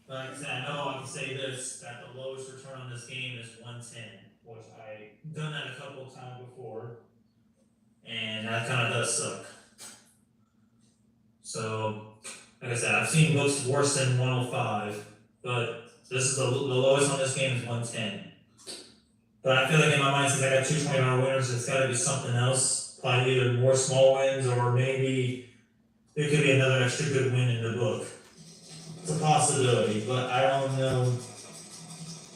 Like I said, I know I can say this, that the lowest return on this game is 110, which I've done that a couple of times before, and that kind of does suck. So, like I said, I've seen books worse than 105, but this is the lowest on this game is 110. But I feel like in my mind, since I got two $20 winners, it's got to be something else. Probably either more small wins or maybe there could be another extra good win in the book. It's a possibility, but I don't know.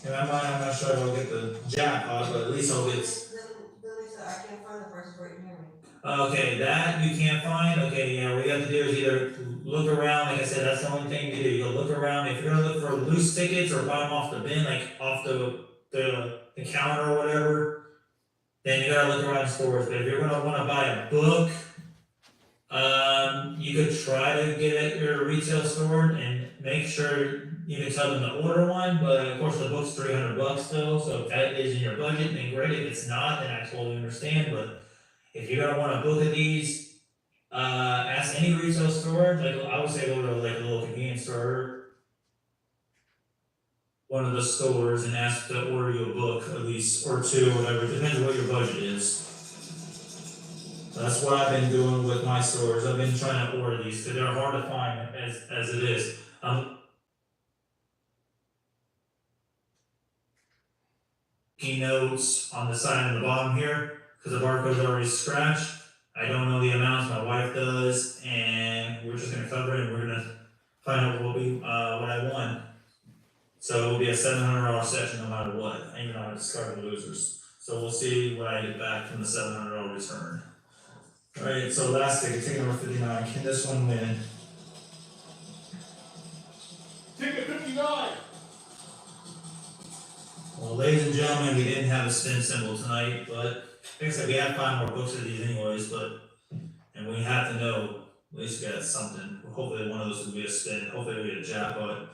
In my mind, I'm not sure if I'll get the jackpot, but at least I'll get. Lisa, I can't find the first break near me. Okay, that you can't find. Okay, yeah, what you have to do is either look around. Like I said, that's the only thing to do. You go look around. If you're gonna look for loose tickets or buy them off the bin, like off the counter or whatever, then you gotta look around stores. But if you're gonna want to buy a book, you could try to get it at your retail store and make sure you can tell them to order one. But of course, the book's $300 still. So if that is in your budget, then great. If it's not, then I totally understand. But if you're gonna want a book of these, ask any retail store. Like I would say, go to like a little convenience store, one of the stores, and ask to order you a book at least or two, whatever. It depends on what your budget is. So that's what I've been doing with my stores. I've been trying to order these because they're hard to find as it is. Notes on the side and the bottom here because the barcode's already scratched. I don't know the amounts, my wife does, and we're just gonna cover it and we're gonna find out what I won. So it'll be a $700 session no matter what, even though I discard the losers. So we'll see what I get back from the $700 return. Alright, so last ticket number 59. Can this one win? Ticket 59. Well, ladies and gentlemen, we didn't have a spin symbol tonight, but like I said, we have 5 more books of these anyways, and we have to know, at least we got something. Hopefully one of those will be a spin, hopefully we get a jackpot.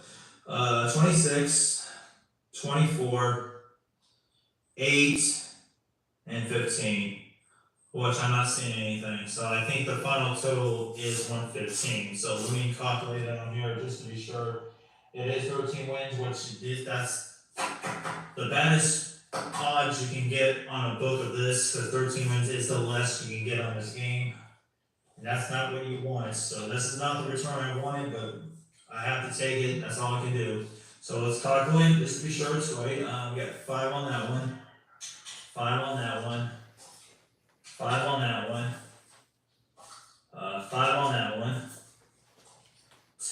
26, 24, 8, and 15. Which I'm not seeing anything, so I think the final total is 115. So let me calculate it on here just to be sure. It is 13 wins, that's the baddest odds you can get on a book of this, because 13 wins is the less you can get on this game. And that's not what you want. So this is not the return I wanted, but I have to take it. That's all I can do. So let's calculate just to be sure it's right. We got 5 on that one, 5 on that one, 5 on that one, 5 on that one,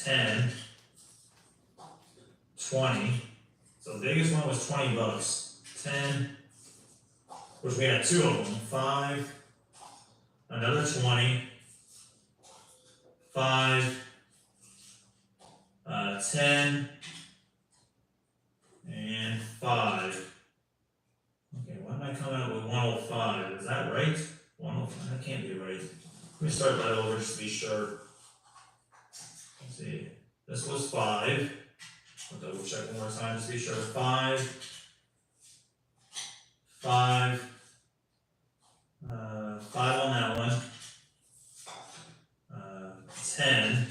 10, 20. So the biggest one was $20. 10, which we had 2 of them. 5, another 20, 5, 10, and 5. Okay, why am I coming up with 105? Is that right? 105, that can't be right. Let me start that over just to be sure. Let's see. This was 5. I'll double check one more time just to be sure. 5, 5, 5 on that one. 10,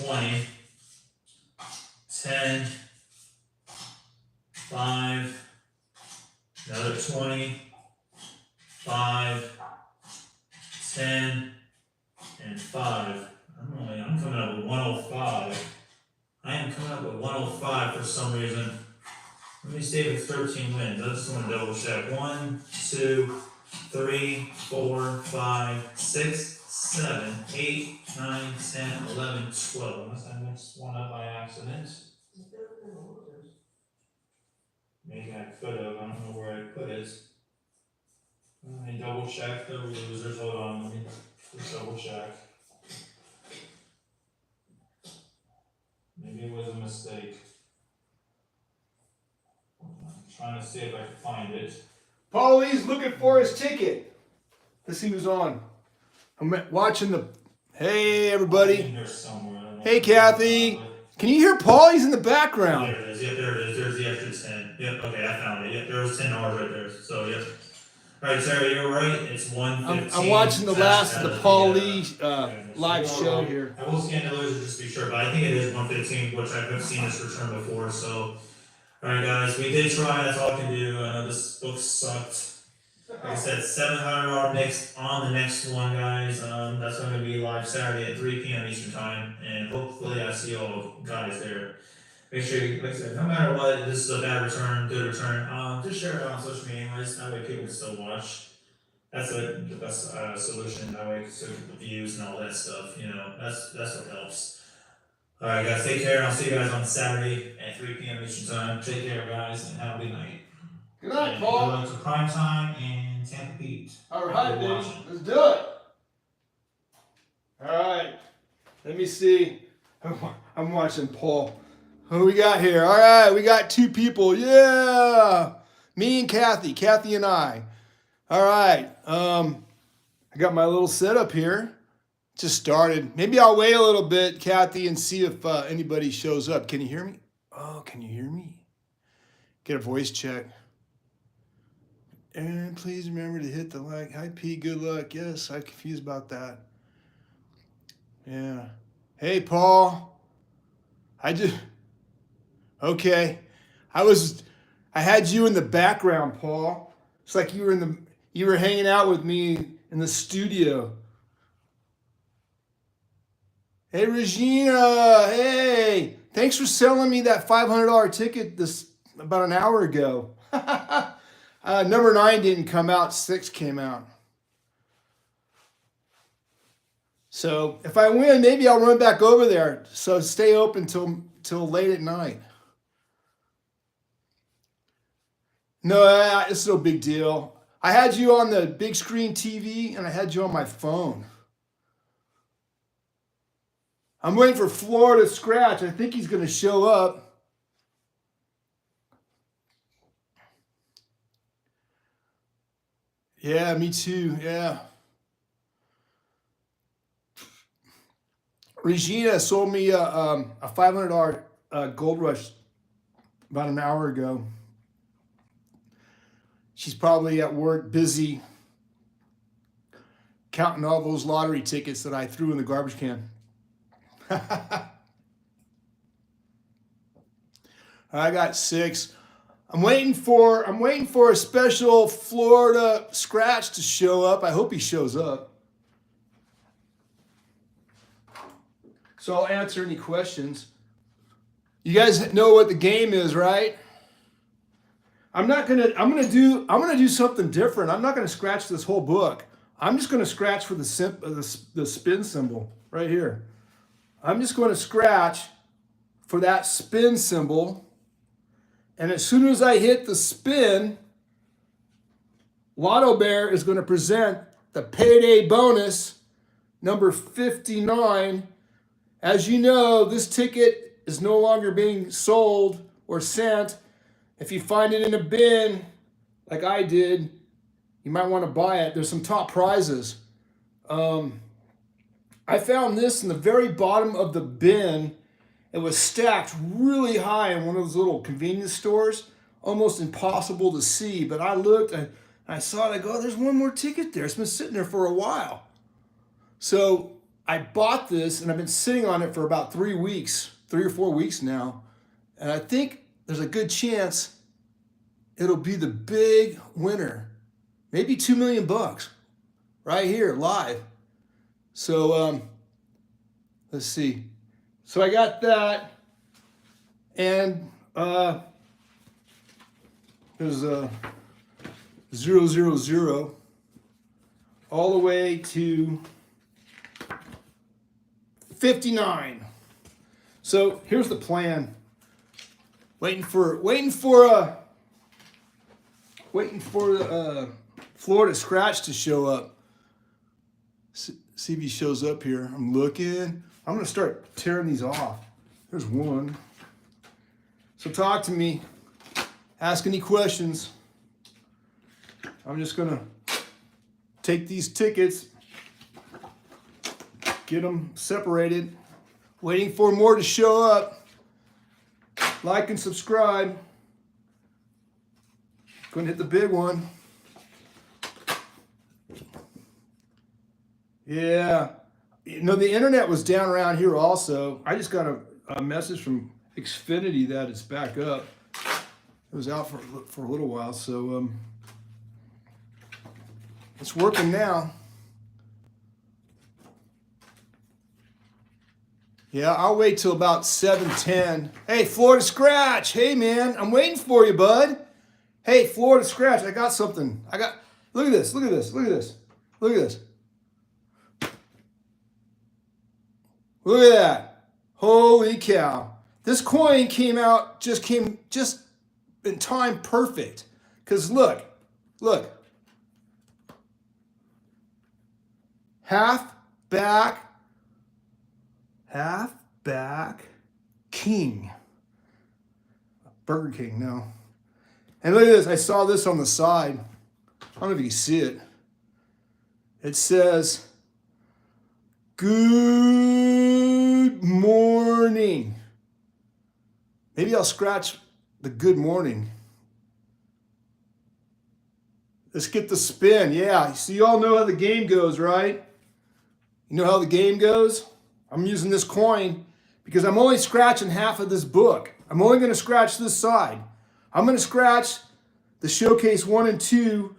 20, 10, 5, another 20, 5, 10, and 5. I'm coming up with 105. I am coming up with 105 for some reason. Let me see if it's 13 wins. I just want to double check. 1, 2, 3, 4, 5, 6, 7, 8, 9, 10, 11, 12. Unless I mixed one up by accident. Maybe I could have. I don't know where I put it. Let me double check the losers. Hold on. Let me just double check. Maybe it was a mistake. I'm trying to see if I can find it. Paulie's looking for his ticket. Let's see who's on. I'm watching the. Hey, everybody. In there somewhere. I don't know. Hey, Kathy. Can you hear Paulie's in the background? There it is. Yep, there it is. There's the extra 10. Yep, okay, I found it. Yep, there was $10 right there. So, yep. Alright, Sarah, you're right, it's 1:15. I'm watching the last of the Paul Lee live Well, show here. I will scan the losers just to be sure, but I think it is 1:15, which I've seen this return before, so. Alright guys, we did try, that's all I can do, I know this book sucked. Like I said, $700 mix on the next one, guys, that's gonna be live Saturday at 3 p.m. Eastern time, and hopefully I see all guys there. Make sure you, like I said, no matter what, this is a bad return, good return, just share it on social media anyways, that way people can still watch. That's the best solution, that way, so the views and all that stuff, you know, that's what helps. Alright guys, take care, I'll see you guys on Saturday at 3 p.m. Eastern time, take care guys, and have a good night. Good night, And Paul. good luck to prime time and Tampa Pete. All right, Good baby. watching. Let's do it. All right. Let me see. I'm watching Paul. Who do we got here? All right, we got two people. Yeah. Me and Kathy. Kathy and I. All right. I got my little setup here. Just started. Maybe I'll wait a little bit, Kathy, and see if anybody shows up. Can you hear me? Oh, can you hear me? Get a voice check. And please remember to hit the like. Hi, P. Good luck. Yes, I'm confused about that. Yeah. Hey, Paul. Okay. I had you in the background, Paul. It's like you were hanging out with me in the studio. Hey, Regina. Hey. Thanks for selling me that $500 ticket about an hour ago. Number 9 didn't come out, 6 came out. So if I win, maybe I'll run back over there. So stay open till late at night. No, it's no big deal. I had you on the big screen TV and I had you on my phone. I'm waiting for Florida Scratch. I think he's going to show up. Yeah, me too. Yeah. Regina sold me a $500 Gold Rush about an hour ago. She's probably at work busy counting all those lottery tickets that I threw in the garbage can. I got 6. I'm waiting for a special Florida Scratch to show up. I hope he shows up. So I'll answer any questions. You guys know what the game is, right? I'm gonna do something different. I'm not gonna scratch this whole book. I'm just gonna scratch for the spin symbol right here. I'm just going to scratch for that spin symbol. And as soon as I hit the spin, Lotto Bear is going to present the Payday bonus, number 59. As you know, this ticket is no longer being sold or sent. If you find it in a bin, like I did, you might want to buy it. There's some top prizes. I found this in the very bottom of the bin. It was stacked really high in one of those little convenience stores. Almost impossible to see, but I looked and I saw it. I go, oh, there's one more ticket there. It's been sitting there for a while. So I bought this and I've been sitting on it for about 3 or 4 weeks now. And I think there's a good chance it'll be the big winner. Maybe $2 million right here live. So let's see. So I got that, and there's a 000 all the way to 59. So here's the plan. Waiting for the Florida Scratch to show up. See if he shows up here. I'm looking. I'm going to start tearing these off. There's one. So talk to me. Ask any questions. I'm just going to take these tickets, get them separated. Waiting for more to show up. Like and subscribe. Going to hit the big one. Yeah. You know, the internet was down around here also. I just got a message from Xfinity that it's back up. It was out for a little while, so it's working now. Yeah, I'll wait till about 7:10. Hey, Florida Scratch. Hey, man, I'm waiting for you, bud. Hey, Florida Scratch, I got something. Look at this, look at this, look at this, look at this. Look at that. Holy cow. This coin came just in time perfect. Because look. Half back king. Burger King, no. And look at this. I saw this on the side. I don't know if you can see it. It says, "Good morning." Maybe I'll scratch the good morning. Let's get the spin. Yeah, so you all know how the game goes, right? You know how the game goes? I'm using this coin because I'm only scratching half of this book. I'm only going to scratch this side. I'm going to scratch the Showcase 1 and 2,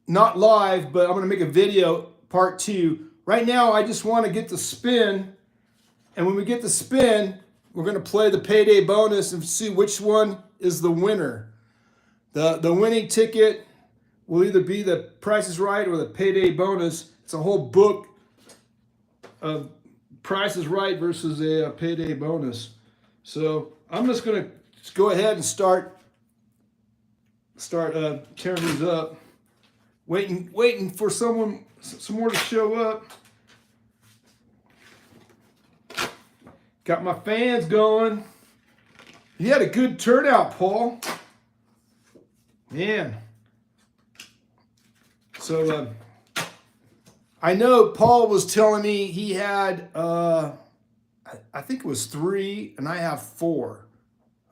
not live, but I'm going to make a video part 2. Right now, I just want to get the spin. And when we get the spin, we're going to play the Payday bonus and see which one is the winner. The winning ticket will either be the Price is Right or the Payday bonus. It's a whole book of Price is Right versus a Payday bonus. So I'm just going to go ahead and start tearing these up. Waiting for some more to show up. Got my fans going. You had a good turnout, Paul. Man. So I know Paul was telling me he had, I think it was 3, and I have 4.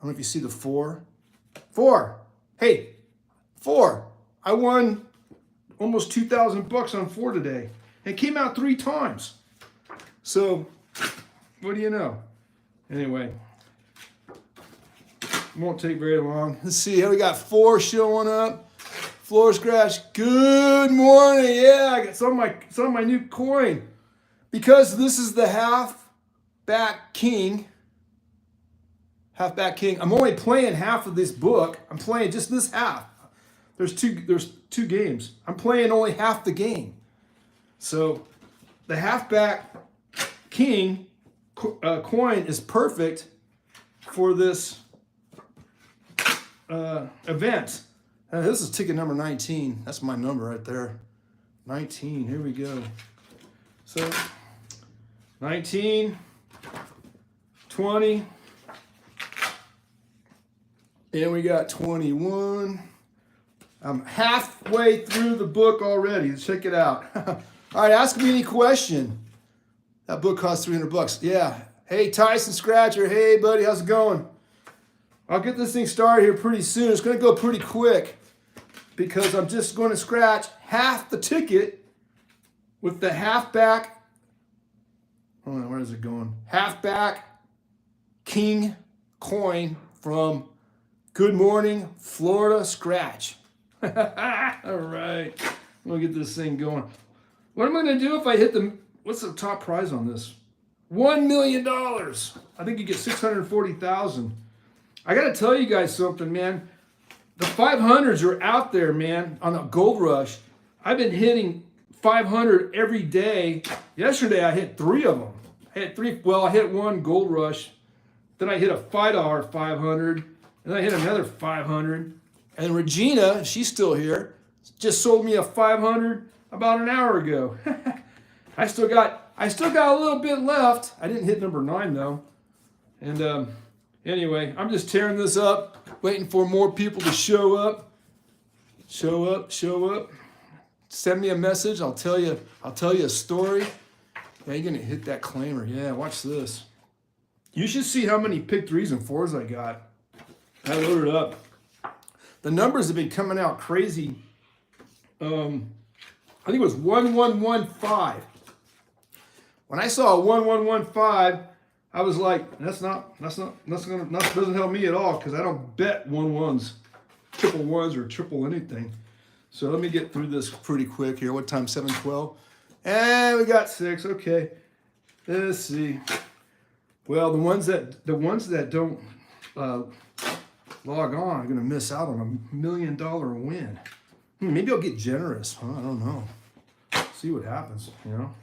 I don't know if you see the 4. 4. Hey, 4. I won almost $2,000 on 4 today. It came out 3 times. So, what do you know? Anyway, won't take very long. Let's see. Here we got 4 showing up. Floor Scratch. Good morning. Yeah, I got some of my new coin. Because this is the half-back king. Half-back king. I'm only playing half of this book. I'm playing just this half. There's two games. I'm playing only half the game. So the half-back king coin is perfect for this event. This is ticket number 19. That's my number right there. 19. Here we go. So 19, 20, and we got 21. I'm halfway through the book already. Let's check it out. All right, ask me any question. That book costs $300. Yeah. Hey, Tyson Scratcher. Hey, buddy, how's it going? I'll get this thing started here pretty soon. It's going to go pretty quick because I'm just going to scratch half the ticket with the halfback. Hold on, where is it going? Halfback king coin from Good Morning Florida Scratch. All right, I'm going to get this thing going. What am I going to do if I hit the... What's the top prize on this? $1 million. I think you get $640,000. I got to tell you guys something, man. The 500s are out there, man, on a gold rush. I've been hitting 500 every day. Yesterday, I hit 3 of them. I hit one gold rush. Then I hit a $5 500. And then I hit another 500. And Regina, she's still here, just sold me a 500 about an hour ago. I still got a little bit left. I didn't hit number 9 though. And anyway, I'm just tearing this up, waiting for more people to show up. Show up. Send me a message. I'll tell you a story. Yeah, you're gonna hit that claimer. Yeah, watch this. You should see how many pick 3s and 4s I got. I loaded up. The numbers have been coming out crazy. I I think it was 1115. When I saw 1115, I was like, that doesn't help me at all because I don't bet 1-1s, triple ones, or triple anything. So let me get through this pretty quick here. What time? 7:12, and we got 6. Okay, let's see. Well, the ones that don't log on are gonna miss out on $1 million win. Maybe I'll get generous. Huh? I don't know. See what happens. You know.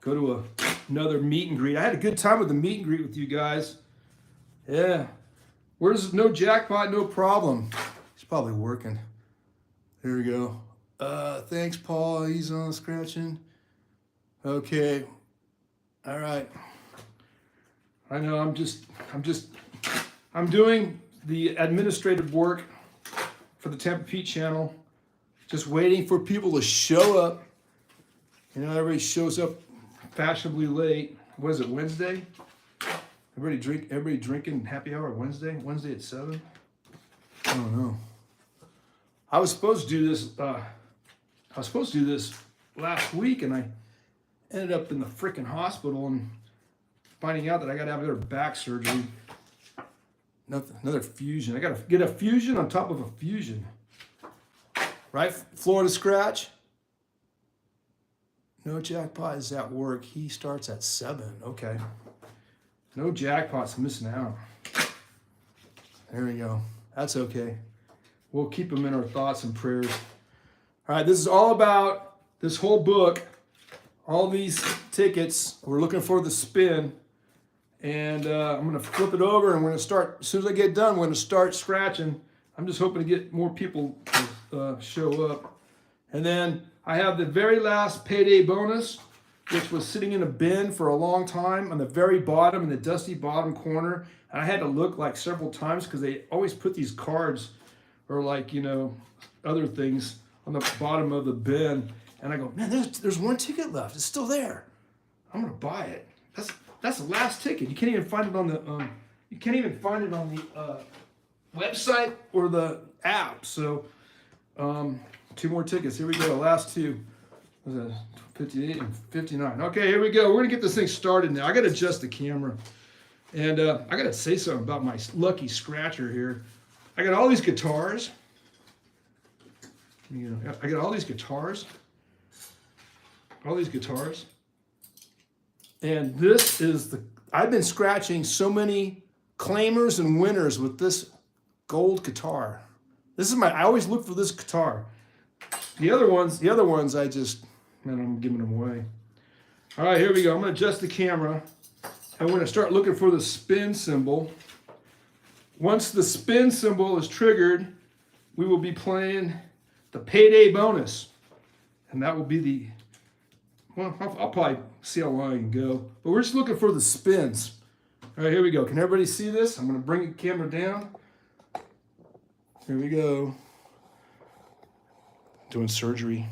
Go to another meet and greet. I had a good time with the meet and greet with you guys. Yeah. Where's no jackpot, no problem. He's probably working. There we go. Thanks, Paul. He's on scratching. Okay. All right. I know I'm doing the administrative work for the Tampa Pete channel. Just waiting for people to show up. You know, everybody shows up fashionably late. What is it, Wednesday? Everybody drinking happy hour Wednesday? Wednesday at 7? I don't know. I was supposed to do this last week, and I ended up in the freaking hospital and finding out that I got to have another back surgery. Another fusion. I got to get a fusion on top of a fusion. Right? Florida Scratch. No jackpot is at work. He starts at 7. Okay. No jackpots, missing out. There we go. That's okay. We'll keep him in our thoughts and prayers. All right, this is all about this whole book. All these tickets. We're looking for the spin. And I'm going to flip it over, and we're going to start, as soon as I get done, we're going to start scratching. I'm just hoping to get more people to show up. And then I have the very last payday bonus, which was sitting in a bin for a long time on the very bottom, in the dusty bottom corner. And I had to look like several times because they always put these cards or like, you know, other things on the bottom of the bin. And I go, man, there's one ticket left. It's still there. I'm going to buy it. That's the last ticket. You can't even find it on the website or the app. So 2 more tickets. Here we go. Last 2. What was that? 58 and 59. Okay, here we go. We're gonna get this thing started now. I gotta adjust the camera, and I gotta say something about my lucky scratcher here. I got all these guitars. You know, I got all these guitars. And this is I've been scratching so many claimers and winners with this gold guitar. I always look for this guitar. The other ones, I'm giving them away. All right, here we go. I'm going to adjust the camera, and we're going to start looking for the spin symbol. Once the spin symbol is triggered, we will be playing the payday bonus, and that will be I'll probably see how long I can go, but we're just looking for the spins. All right, here we go. Can everybody see this? I'm going to bring the camera down. Here we go. Doing surgery.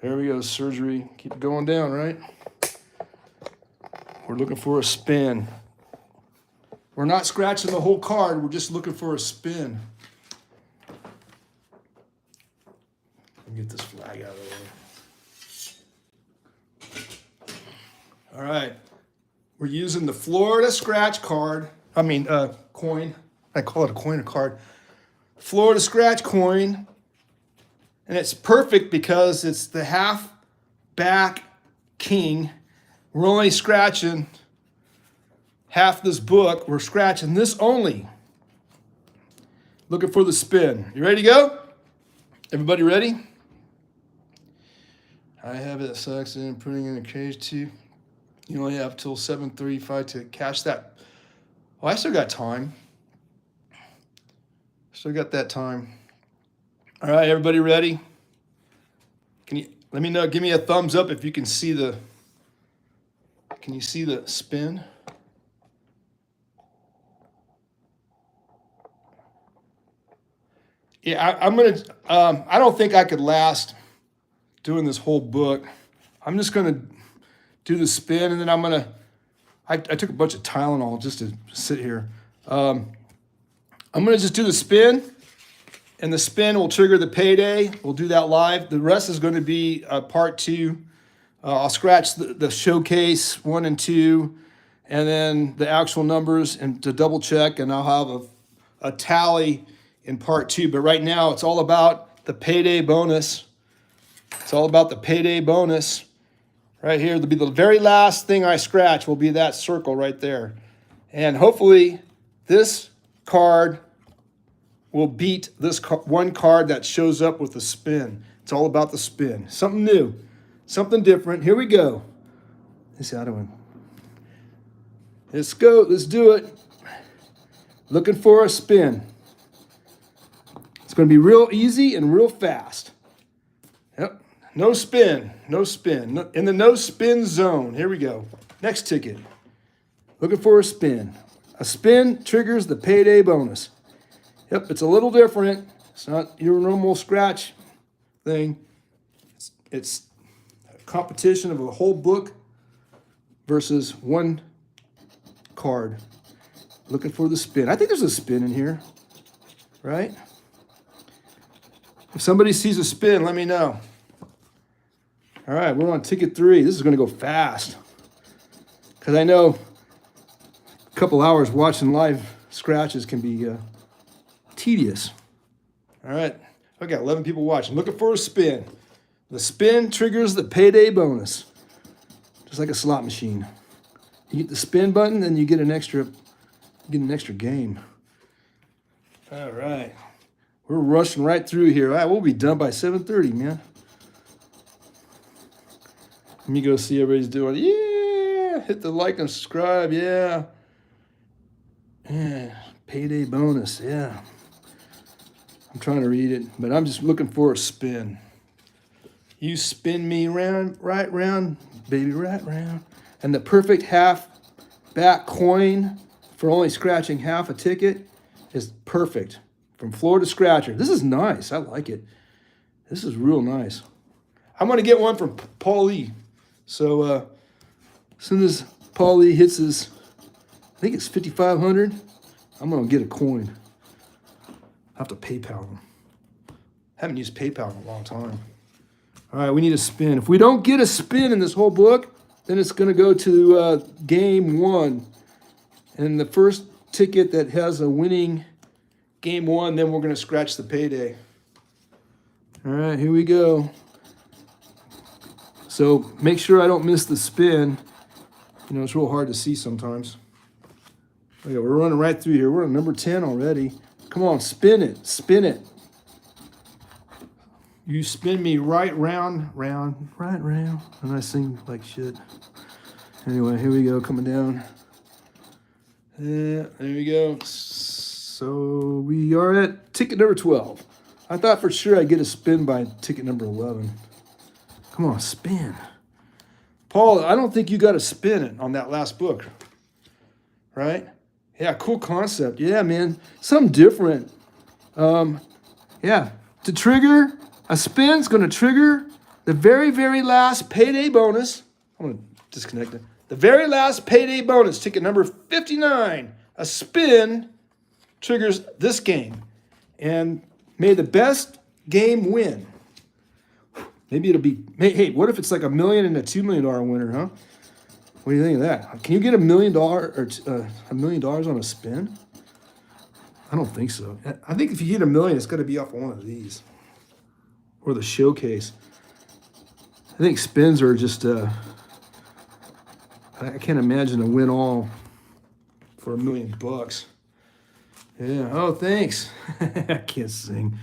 There we go, surgery. Keep it going down, right? We're looking for a spin. We're not scratching the whole card. We're just looking for a spin. Let me get this flag out of the way. All right. We're using the Florida Scratch card. Coin. I call it a coin or card. Florida Scratch coin. And it's perfect because it's the half back king. We're only scratching half this book. We're scratching this only. Looking for the spin. You ready to go? Everybody ready? I have it sucks in putting in a cage too. You only have till 7:35 to cash that. Oh, I still got time. Still got that time. All right, everybody ready? Can you let me know? Give me a thumbs up if you can see the. Can you see the spin? Yeah, I'm gonna. I don't think I could last doing this whole book. I'm just gonna do the spin, and then I'm gonna. I took a bunch of Tylenol just to sit here. I'm gonna just do the spin, and the spin will trigger the payday. We'll do that live. The rest is going to be part 2. I'll scratch the showcase 1 and 2, and then the actual numbers and to double check, and I'll have a tally in part 2. But right now, it's all about the payday bonus. It's all about the payday bonus. Right here, the very last thing I scratch will be that circle right there. And hopefully, this card will beat this one card that shows up with the spin. It's all about the spin. Something new. Something different. Here we go. Let's see, I don't want. Let's go. Let's do it. Looking for a spin. It's going to be real easy and real fast. Yep. No spin. No spin. In the no spin zone. Here we go. Next ticket. Looking for a spin. A spin triggers the payday bonus. Yep. It's a little different. It's not your normal scratch thing. It's competition of a whole book versus one card. Looking for the spin. I think there's a spin in here, right? If somebody sees a spin, let me know. All right, we're on ticket 3. This is going to go fast because I know a couple hours watching live scratches can be tedious. All right, I got 11 people watching. Looking for a spin. The spin triggers the payday bonus, just like a slot machine. You get the spin button, then you get an extra game. All right, we're rushing right through here. All right, we'll be done by 7:30, man. Let me go see everybody's doing. Yeah, hit the like and subscribe. Yeah, payday bonus. Yeah, I'm trying to read it, but I'm just looking for a spin. You spin me round, right round, baby, right round. And the perfect half back coin for only scratching half a ticket is perfect. From floor to scratcher. This is nice. I like it. This is real nice. I'm going to get one from Paul Lee. So as soon as Paul Lee hits his, I think it's 5,500, I'm going to get a coin. I have to PayPal him. Haven't used PayPal in a long time. All right, we need a spin. If we don't get a spin in this whole book, then it's going to go to game 1. And the first ticket that has a winning game 1, then we're going to scratch the payday. All right, here we go. So make sure I don't miss the spin. You know, it's real hard to see sometimes. Okay, we're running right through here. We're on number 10 already. Come on, spin it. Spin it. You spin me right round, right round. And I sing like shit. Anyway, here we go, coming down. Yeah, there we go. So we are at ticket number 12. I thought for sure I'd get a spin by ticket number 11. Come on, spin. Paul, I don't think you got to spin it on that last book. Right? Yeah, cool concept. Yeah, man. Something different. Yeah. To trigger... A spin's going to trigger the very, very last payday bonus. I'm going to disconnect it. The very last payday bonus, ticket number 59. A spin triggers this game. And may the best game win. Maybe it'll be, hey, what if it's like $1 million and a $2 million winner, huh? What do you think of that? Can you get $1 million or $1 million on a spin? I don't think so. I think if you get $1 million, it's got to be off one of these. Or the showcase. I think spins are just, I can't imagine a win all for $1 million. Yeah, oh, thanks. I can't sing.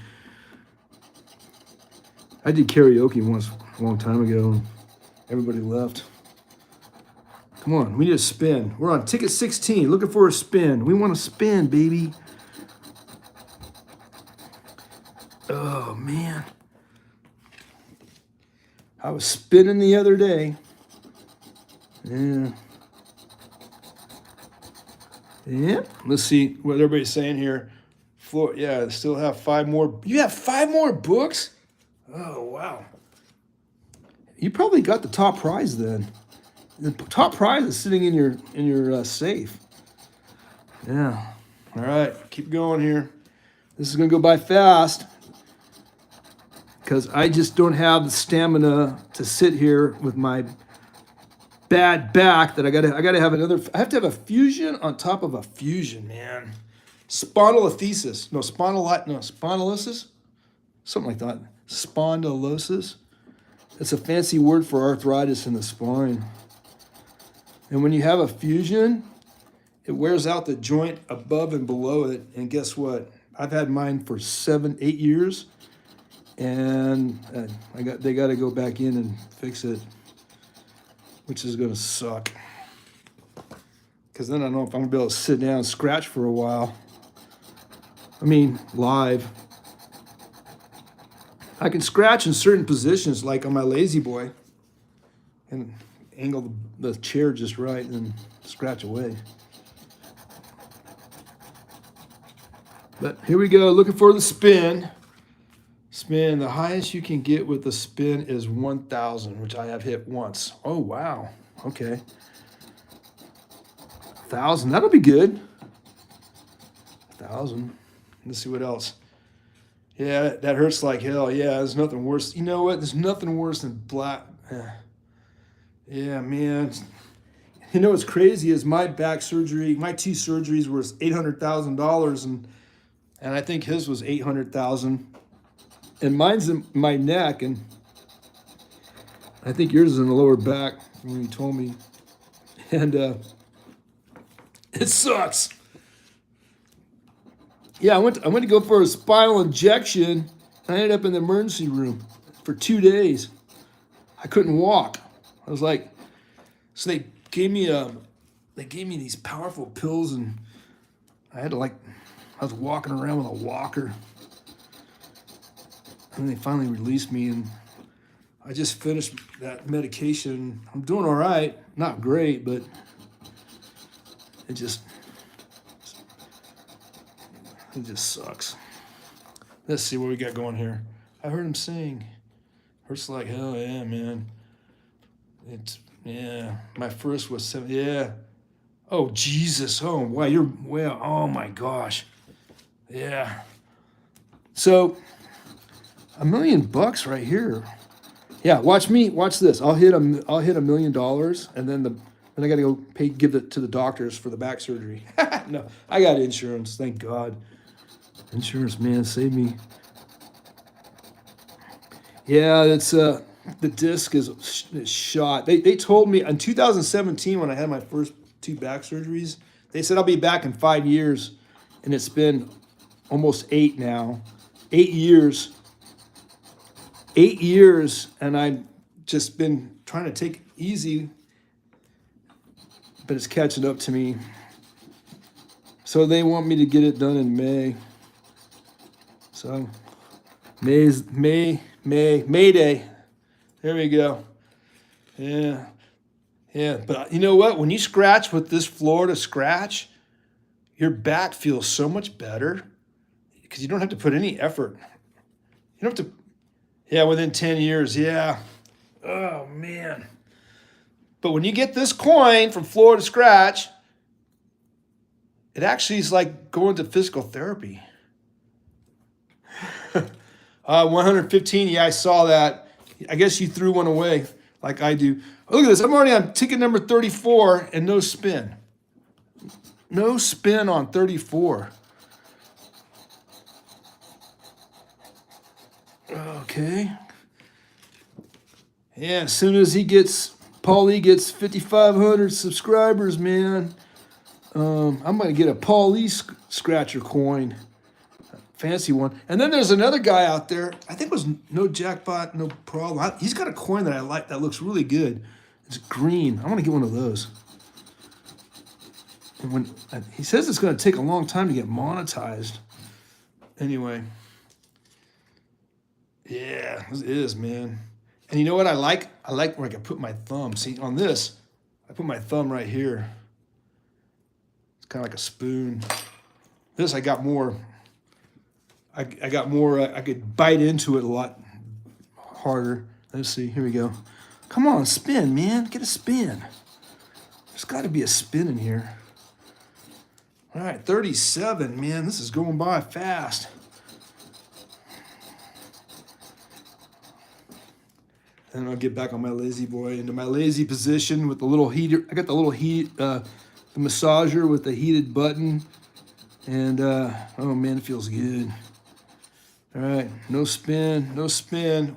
I did karaoke once a long time ago. Everybody left. Come on, we need a spin. We're on ticket 16, looking for a spin. We want to spin, baby. Oh, man. I was spinning the other day. Yeah. Yep. Let's see what everybody's saying here. Yeah, still have 5 more. You have 5 more books? Oh, wow. You probably got the top prize then. The top prize is sitting in your safe. Yeah. All right. Keep going here. This is going to go by fast because I just don't have the stamina to sit here with my bad back that I gotta have another. I have to have a fusion on top of a fusion, man. Spondylolisthesis. No, spondylosis? Something like that. Spondylosis. It's a fancy word for arthritis in the spine. And when you have a fusion, it wears out the joint above and below it. And guess what? I've had mine for 7, 8 years. And they got to go back in and fix it, which is going to suck. Because then I don't know if I'm going to be able to sit down and scratch for a while. I mean, live. I can scratch in certain positions, like on my lazy boy, and angle the chair just right and scratch away. But here we go, looking for the spin. Spin, the highest you can get with the spin is 1,000, which I have hit once. Oh, wow. Okay. 1,000, that'll be good. 1,000. Let's see what else. Yeah, that hurts like hell. Yeah, there's nothing worse. You know what? There's nothing worse than black. Yeah, man. You know what's crazy is my back surgery, my 2 surgeries were $800,000, and I think his was $800,000. And mine's in my neck, and I think yours is in the lower back when you told me. And it sucks. Yeah, I went to go for a spinal injection. I ended up in the emergency room for 2 days. I couldn't walk. I was like, so they gave me these powerful pills, and I was walking around with a walker. And they finally released me, and I just finished that medication. I'm doing all right, not great, but it just sucks. Let's see what we got going here. I heard him sing. Hurts like hell, yeah, man. My first was 7, yeah. Oh, Jesus, oh, wow, oh my gosh. Yeah. So, $1 million right here. Yeah, watch this. I'll hit $1 million, and then I got to go give it to the doctors for the back surgery. No, I got insurance, thank God. Insurance, man, save me. Yeah, it's the disc is shot. They told me in 2017 when I had my first 2 back surgeries, they said I'll be back in 5 years, and it's been almost 8 now. 8 years. 8 years, and I've just been trying to take it easy, but it's catching up to me. So they want me to get it done in May. So May Day. There we go. Yeah. But you know what? When you scratch with this Florida scratch, your back feels so much better because you don't have to put any effort. You don't have to. Yeah, within 10 years, yeah. Oh, man. But when you get this coin from Florida Scratch, it actually is like going to physical therapy. 115, yeah, I saw that. I guess you threw one away like I do. Oh, look at this. I'm already on ticket number 34 and no spin. No spin on 34. Okay. Yeah, as soon as Paulie gets 5,500 subscribers, man, I'm going to get a Paulie scratcher coin. Fancy one. And then there's another guy out there, I think it was no jackpot, no problem. He's got a coin that I like that looks really good. It's green. I want to get one of those. And he says it's going to take a long time to get monetized. Anyway. Yeah, it is, man. And you know what I like? I like where I can put my thumb. See, on this, I put my thumb right here. It's kind of like a spoon. This, I got more. I got more. I could bite into it a lot harder. Let's see. Here we go. Come on, spin, man. Get a spin. There's got to be a spin in here. All right, 37, man. This is going by fast. And I'll get back on my lazy boy into my lazy position with the little heater. I got the little the massager with the heated button. And, oh man, it feels good. All right, no spin, no spin.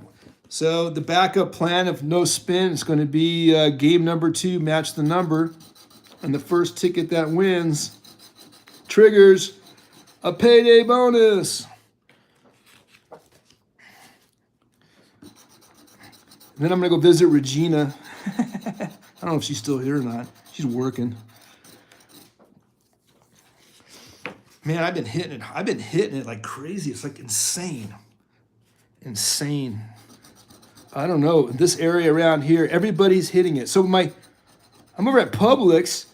So the backup plan of no spin is going to be game number 2, match the number. And the first ticket that wins triggers a payday bonus. And then I'm going to go visit Regina. I don't know if she's still here or not. She's working. Man, I've been hitting it like crazy. It's like insane. Insane. I don't know. This area around here, everybody's hitting it. So I'm over at Publix,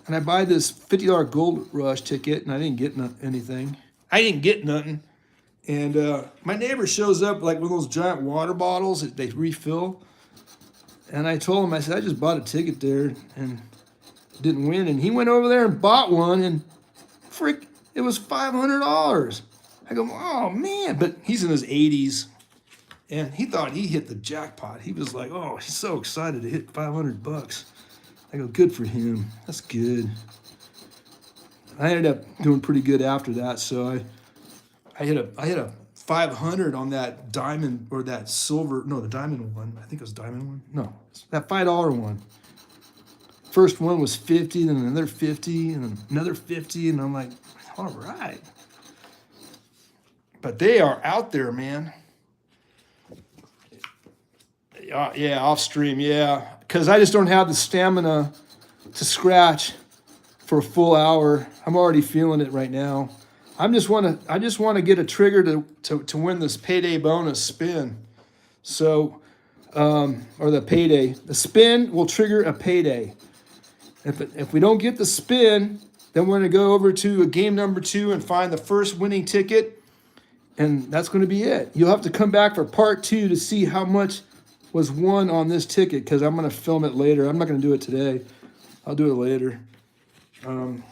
and I buy this $50 Gold Rush ticket, and I didn't get anything. I didn't get nothing. And my neighbor shows up like one of those giant water bottles that they refill. And I told him, I said, I just bought a ticket there and didn't win. And he went over there and bought one, and frick, it was $500. I go, oh man, but he's in his 80s. And he thought he hit the jackpot. He was like, oh, he's so excited to hit $500. I go, good for him. That's good. I ended up doing pretty good after that. So I hit a 500 on that diamond or that silver. No, the diamond one. I think it was diamond one. No, that $5 one. First one was 50, then another 50, and then another 50, and I'm like, all right. But they are out there, man. Yeah, off stream, yeah. Because I just don't have the stamina to scratch for a full hour. I'm already feeling it right now. I just want to get a trigger to win this payday bonus spin. So, or the payday. The spin will trigger a payday. If we don't get the spin, then we're going to go over to game number 2 and find the first winning ticket. And that's going to be it. You'll have to come back for part 2 to see how much was won on this ticket, because I'm going to film it later. I'm not going to do it today. I'll do it later. And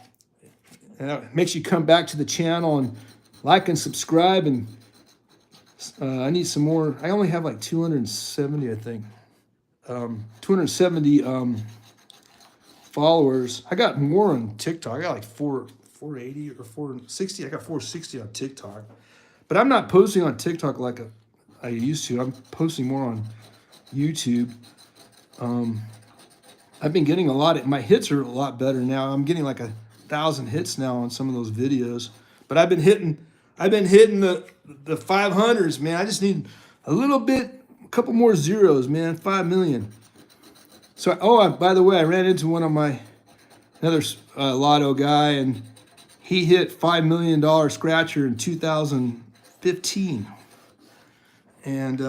it makes you come back to the channel and like and subscribe. And I need some more. I only have like 270, I think. 270 followers. I got more on TikTok. I got like 480 or 460. I got 460 on TikTok. But I'm not posting on TikTok like I used to. I'm posting more on YouTube. I've been getting a lot my hits are a lot better now. I'm getting like 1,000 hits now on some of those videos. But I've been hitting the 500s, man. I just need a couple more zeros, man. 5 million. So, by the way, I ran into another lotto guy, and he hit $5 million scratcher in 2015. And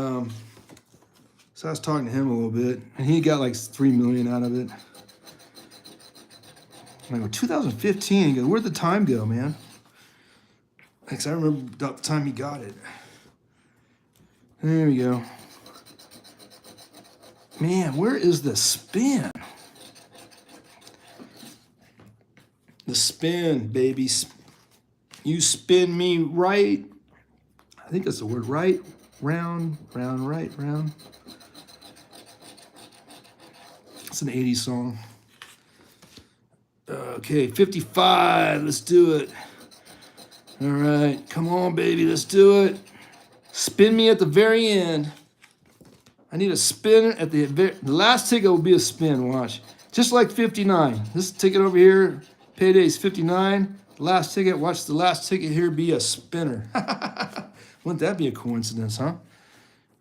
so I was talking to him a little bit, and he got like 3 million out of it. And I go, 2015? He goes, where'd the time go, man? Because I remember about the time he got it. There we go. Man, where is the spin? The spin, baby. You spin me right. I think that's the word, right? Round, round, right, round. It's an 80s song. Okay, 55. Let's do it. All right, come on, baby. Let's do it. Spin me at the very end. I need a spin at the last ticket will be a spin, watch. Just like 59. This ticket over here, payday's 59. Last ticket, watch the last ticket here be a spinner. Wouldn't that be a coincidence, huh?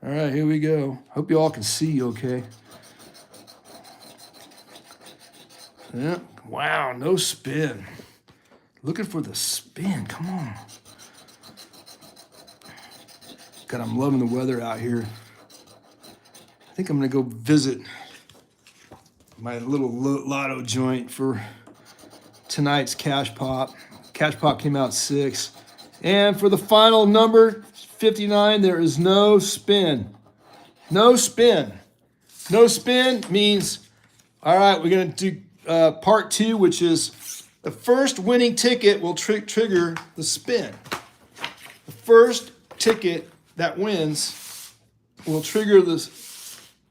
All right, here we go. Hope you all can see okay. Yeah, wow, no spin. Looking for the spin, come on. God, I'm loving the weather out here. I think I'm gonna go visit my little lotto joint for tonight's cash pop. Cash pop came out 6. And for the final number, 59, there is no spin. No spin. No spin means, all right, we're gonna do part 2, which is the first winning ticket will trigger the spin. The first ticket that wins will trigger the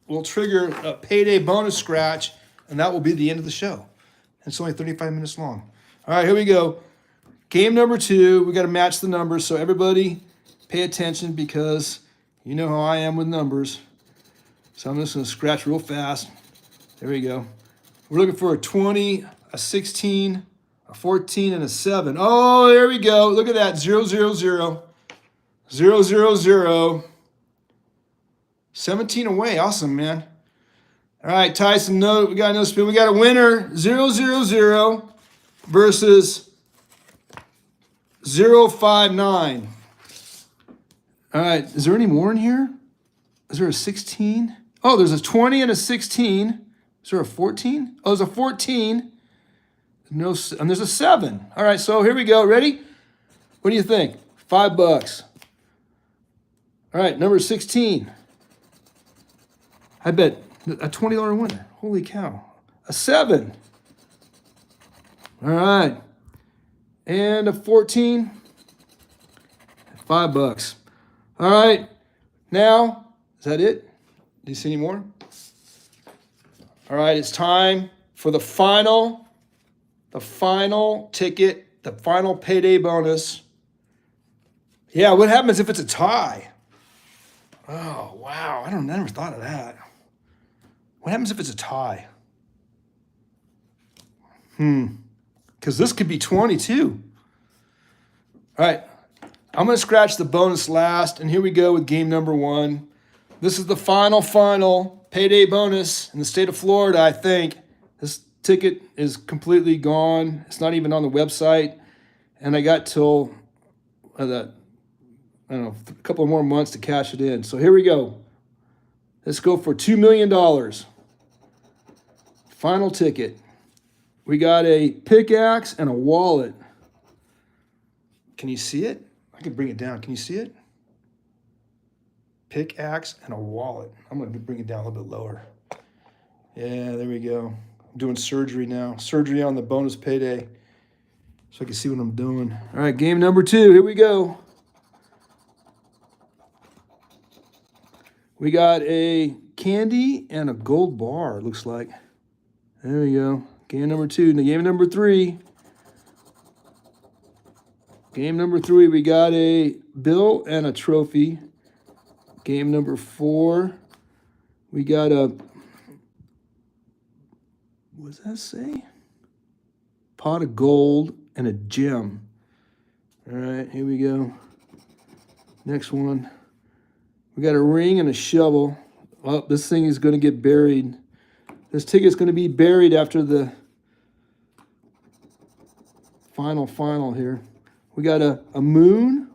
will trigger a payday bonus scratch, and that will be the end of the show. It's only 35 minutes long. All right, here we go. Game number 2. We got to match the numbers, so everybody pay attention because you know how I am with numbers. So I'm just going to scratch real fast. There we go. We're looking for a 20, a 16, a 14, and a 7. Oh, there we go. Look at that. 0, 0, 0. 0, 0, 0. 17 away. Awesome, man. All right, Tyson, no, we got no spin. We got a winner. 0, 0, 0 versus 0, 5, 9. All right, is there any more in here? Is there a 16? Oh, there's a 20 and a 16. Is there a 14? Oh, there's a 14. No, and there's a 7. All right, so here we go. Ready? What do you think? $5. All right, number 16. I bet a $20 winner. Holy cow. A 7. All right. And a 14. $5. All right. Now, is that it? Do you see any more? All right, it's time for the final ticket, the final payday bonus. Yeah, what happens if it's a tie? Oh, wow. I never thought of that. What happens if it's a tie? Because this could be 20 too. All right, I'm going to scratch the bonus last, and here we go with game number 1. This is the final payday bonus in the state of Florida, I think. This ticket is completely gone. It's not even on the website, and I got till, I don't know, a couple more months to cash it in. So here we go. Let's go for $2 million. Final ticket. We got a pickaxe and a wallet. Can you see it? I can bring it down. Can you see it? Pickaxe and a wallet. I'm going to bring it down a little bit lower. Yeah, there we go. I'm doing surgery now. Surgery on the bonus payday so I can see what I'm doing. All right, game number 2. Here we go. We got a candy and a gold bar, it looks like. There we go. Game number 2. Now game number 3. Game number 3, we got a bill and a trophy. Game number 4, we got a, what does that say? Pot of gold and a gem. All right, here we go. Next one. We got a ring and a shovel. Oh, this thing is going to get buried. This ticket's going to be buried after the final here. We got a moon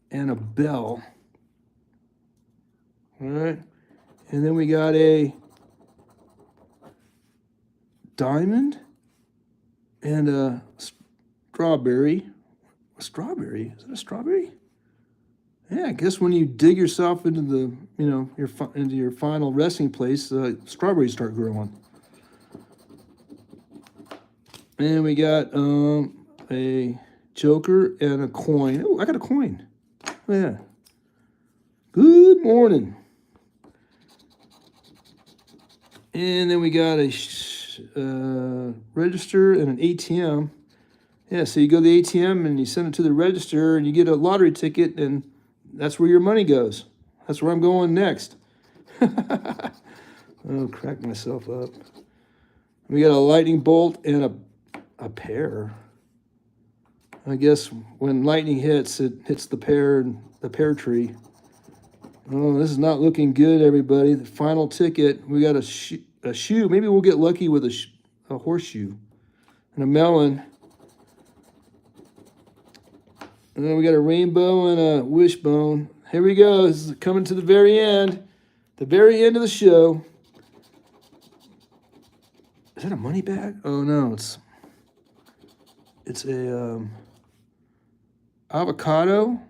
and a bell. All right. And then we got a diamond and a strawberry. A strawberry? Is that a strawberry? Yeah, I guess when you dig yourself into the, into your final resting place, strawberries start growing. And we got a joker and a coin. Oh, I got a coin. Oh, yeah. Good morning. And then we got a register and an ATM. Yeah, so you go to the ATM and you send it to the register and you get a lottery ticket, and that's where your money goes. That's where I'm going next. Oh, cracked myself up. We got a lightning bolt and a pear. I guess when lightning hits, it hits the pear tree. Oh, this is not looking good, everybody. The final ticket. We got a shoe. Maybe we'll get lucky with a horseshoe and a melon. And then we got a rainbow and a wishbone. Here we go. This is coming to the very end. The very end of the show. Is that a money bag? Oh, no. It's a avocado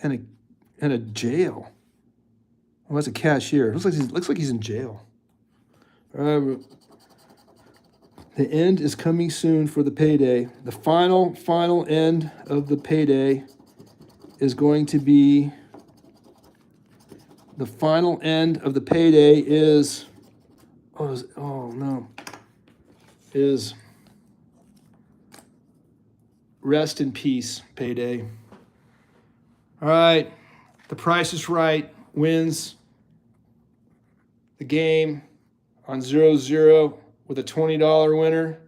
and a jail. Oh, that's a cashier. Looks like he's in jail. The end is coming soon for the payday. The final end of the payday is going to be the final end of the payday is, oh no, is rest in peace, Payday. All right, The Price is Right wins the game on 0-0 with a $20 winner.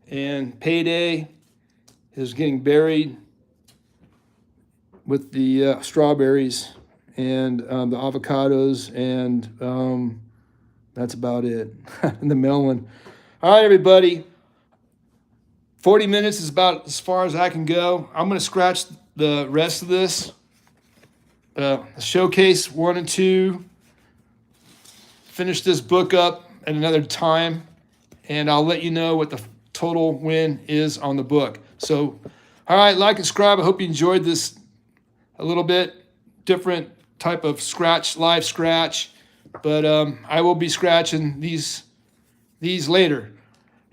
And Payday is getting buried with the strawberries and the avocados, and that's about it. And the melon. All right, everybody. 40 minutes is about as far as I can go. I'm going to scratch the rest of this. Showcase 1 and 2. Finish this book up at another time, and I'll let you know what the total win is on the book. So, all right, like and subscribe. I hope you enjoyed this a little bit. Different type of scratch, live scratch. But I will be scratching these later.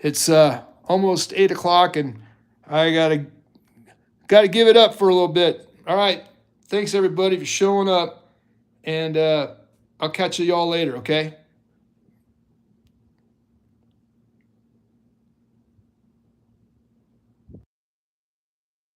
It's almost 8 o'clock, and I gotta give it up for a little bit. All right, thanks everybody for showing up, and I'll catch you all later. Okay.